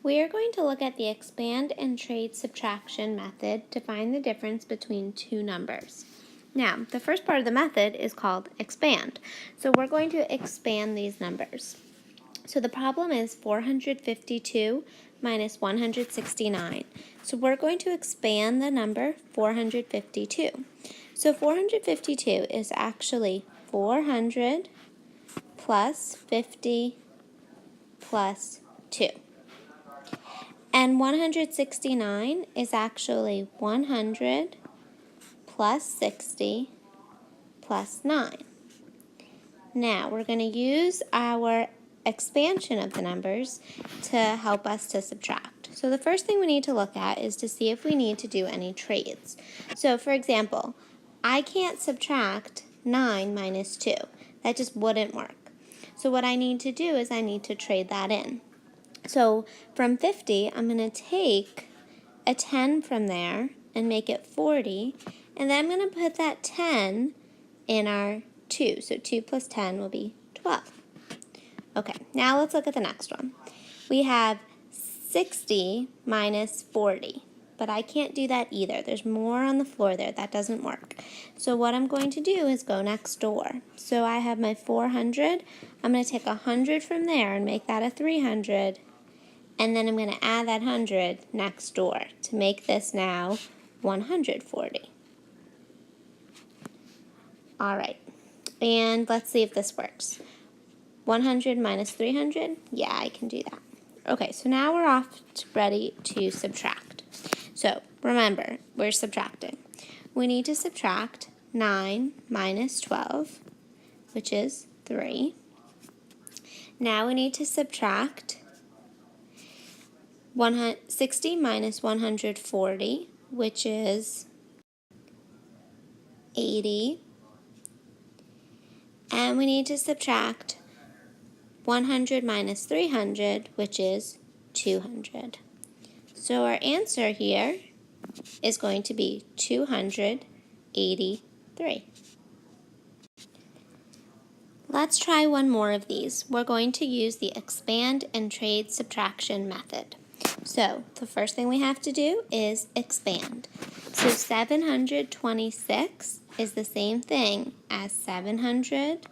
We are going to look at the expand and trade subtraction method to find the difference between two numbers. Now, the first part of the method is called expand. So we're going to expand these numbers. So the problem is 452 minus 169. So we're going to expand the number 452. So 452 is actually 400 plus 50 plus 2. And 169 is actually 100 plus 60 plus 9. Now we're going to use our expansion of the numbers to help us to subtract. So the first thing we need to look at is to see if we need to do any trades. So for example, I can't subtract 9 minus 2. That just wouldn't work. So what I need to do is I need to trade that in. So from 50, I'm going to take a 10 from there and make it 40, and then I'm going to put that 10 in our 2. So 2 plus 10 will be 12. Okay, now let's look at the next one. We have 60 minus 40, but I can't do that either. There's more on the floor there. That doesn't work. So what I'm going to do is go next door. So I have my 400. I'm going to take 100 from there and make that a 300. And then I'm going to add that 100 next door to make this now 140. All right, and let's see if this works. 100 minus 300, yeah, I can do that. Okay, so now we're off ready to subtract. So remember, we're subtracting. We need to subtract 9 minus 12, which is 3. Now we need to subtract 60 minus 140, which is 80. And we need to subtract 100 minus 300, which is 200. So our answer here is going to be 283. Let's try one more of these. We're going to use the expand and trade subtraction method. So the first thing we have to do is expand. So 726 is the same thing as 700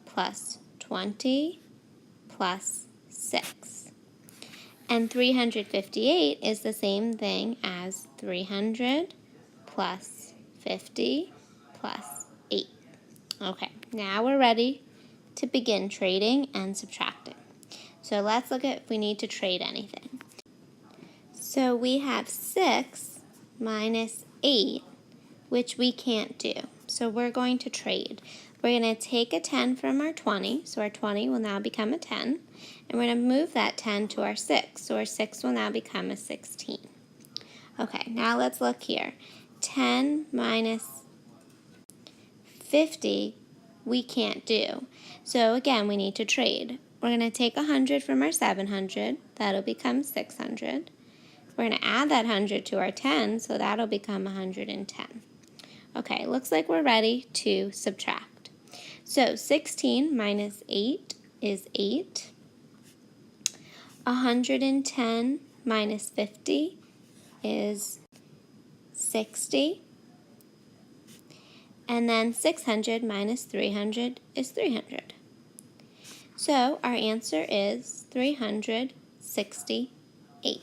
plus 20 plus 6. And 358 is the same thing as 300 plus 50 plus 8. Okay, now we're ready to begin trading and subtracting. So let's look at if we need to trade anything. So we have 6 minus 8, which we can't do. So we're going to trade. We're going to take a 10 from our 20, so our 20 will now become a 10. And we're going to move that 10 to our 6, so our 6 will now become a 16. Okay, now let's look here. 10 minus 50, we can't do. So again, we need to trade. We're going to take 100 from our 700, that'll become 600. We're going to add that 100 to our 10, so that'll become 110. Okay, looks like we're ready to subtract. So 16 minus 8 is 8. 110 minus 50 is 60. And then 600 minus 300 is 300. So our answer is 368.